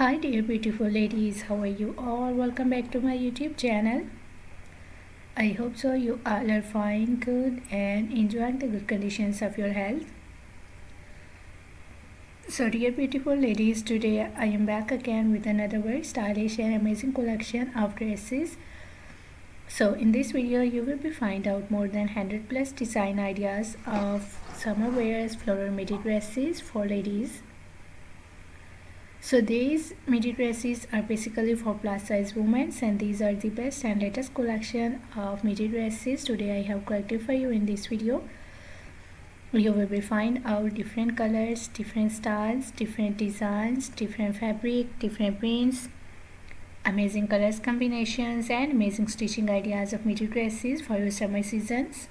Hi dear beautiful ladies, how are you all? Welcome back to my YouTube channel. I hope so you all are fine, good and enjoying the good conditions of your health. So dear beautiful ladies, today I am back again with another very stylish and amazing collection of dresses. So in this video you will be find out more than 100 plus design ideas of summer wears floral midi dresses for ladies. So these midi dresses are basically for plus size women, and these are the best and latest collection of midi dresses today I have collected for you in this video. You will be find out different colors, different styles, different designs, different fabric, different prints, amazing colors combinations and amazing stitching ideas of midi dresses for your summer seasons.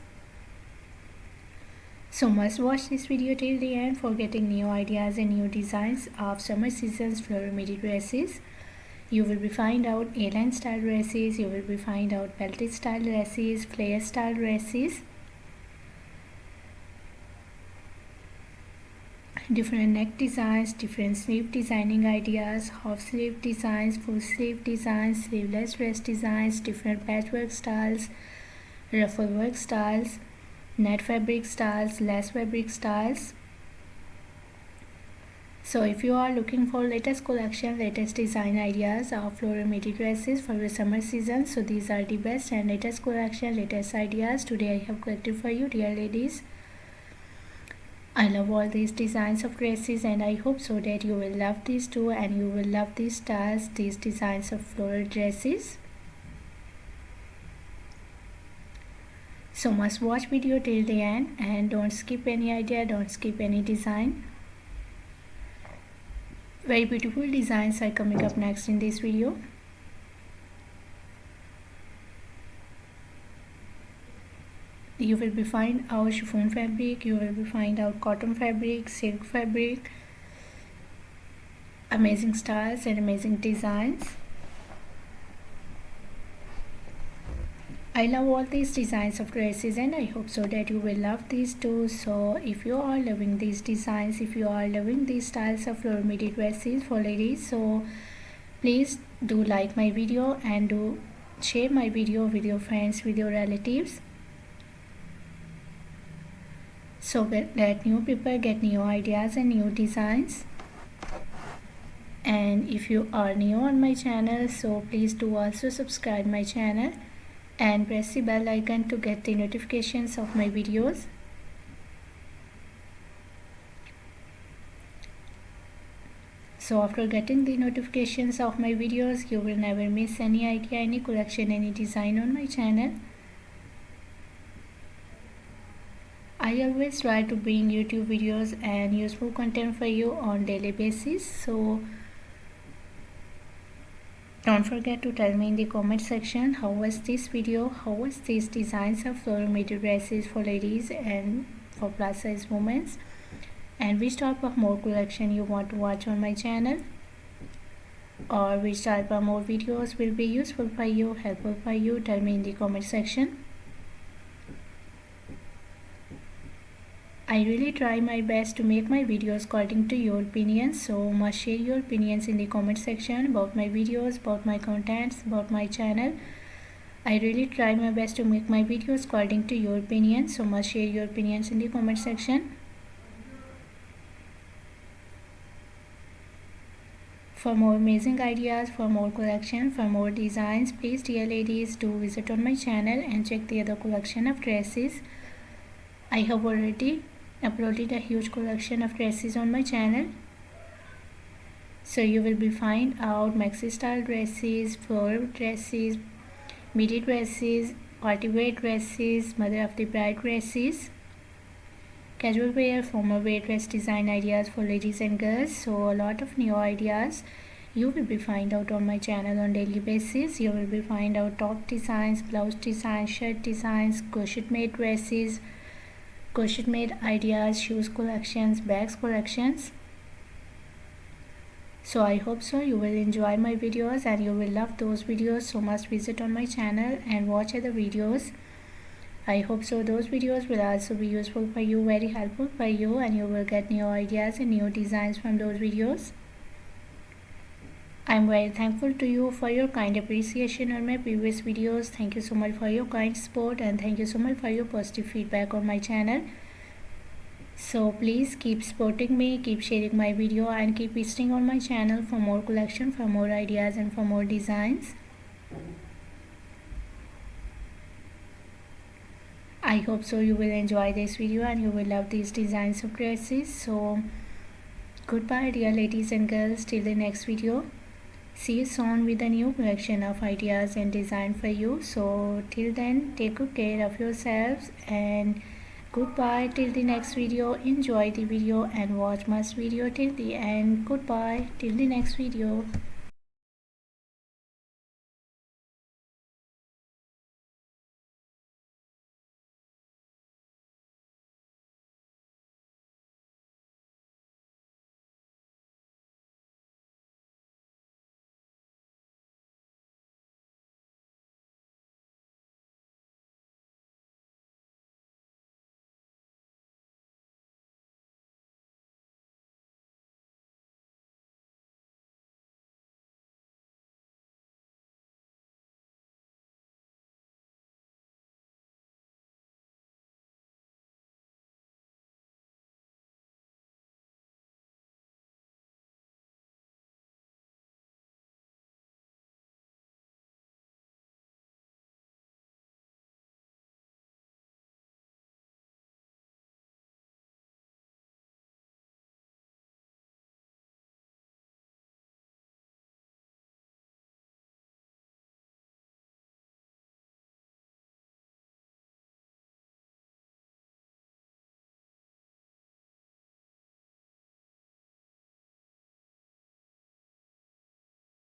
So must watch this video till the end for getting new ideas and new designs of summer season's floral midi dresses. You will be find out A-line style dresses, you will be find out belted style dresses, flare style dresses, different neck designs, different sleeve designing ideas, half sleeve designs, full sleeve designs, sleeveless dress designs, different patchwork styles, ruffle work styles, net fabric styles, lace fabric styles. So if you are looking for latest collection, latest design ideas of floral midi dresses for your summer season, so these are the best and latest collection, latest ideas today I have collected for you dear ladies. I love all these designs of dresses and I hope so that you will love these too and you will love these styles, these designs of floral dresses. So must watch video till the end and don't skip any idea, don't skip any design. Very beautiful designs are coming up next in this video. You will be find out chiffon fabric, you will be find out cotton fabric, silk fabric, amazing styles and amazing designs. I love all these designs of dresses and I hope so that you will love these too. So if you are loving these designs, if you are loving these styles of floral midi dresses for ladies, so please do like my video and do share my video with your friends, with your relatives, so that new people get new ideas and new designs. And if you are new on my channel, so please do also subscribe my channel and press the bell icon to get the notifications of my videos. So after getting the notifications of my videos, you will never miss any idea, any collection, any design on my channel. I always try to bring YouTube videos and useful content for you on daily basis. So don't forget to tell me in the comment section how was this video, how was these designs of floral midi dresses for ladies and for plus size women, and which type of more collection you want to watch on my channel, or which type of more videos will be useful for you, helpful for you. Tell me in the comment section. I really try my best to make my videos according to your opinions, so must share your opinions in the comment section about my videos, about my contents, about my channel. I really try my best to make my videos according to your opinions, so must share your opinions in the comment section. For more amazing ideas, for more collection, for more designs, please dear ladies do visit on my channel and check the other collection of dresses. I have already uploaded a huge collection of dresses on my channel. So you will be find out maxi style dresses, floral dresses, midi dresses, party wear dresses, mother of the bride dresses, casual wear, formal wear dress design ideas for ladies and girls. So a lot of new ideas you will be find out on my channel on daily basis. You will be find out top designs, blouse designs, shirt designs, crochet made dresses, crochet made ideas, shoes collections, bags collections. So I hope so you will enjoy my videos and you will love those videos, so must visit on my channel and watch other videos. I hope so those videos will also be useful for you, very helpful for you, and you will get new ideas and new designs from those videos. I'm very thankful to you for your kind appreciation on my previous videos. Thank you so much for your kind support, and thank you so much for your positive feedback on my channel. So please keep supporting me, keep sharing my video, and keep visiting on my channel for more collection, for more ideas, and for more designs. I hope so you will enjoy this video and you will love these designs of dresses. So goodbye dear ladies and girls, till the next video. See you soon with a new collection of ideas and design for you. So till then, take good care of yourselves, and goodbye till the next video. Enjoy the video and watch my video till the end. Goodbye till the next video.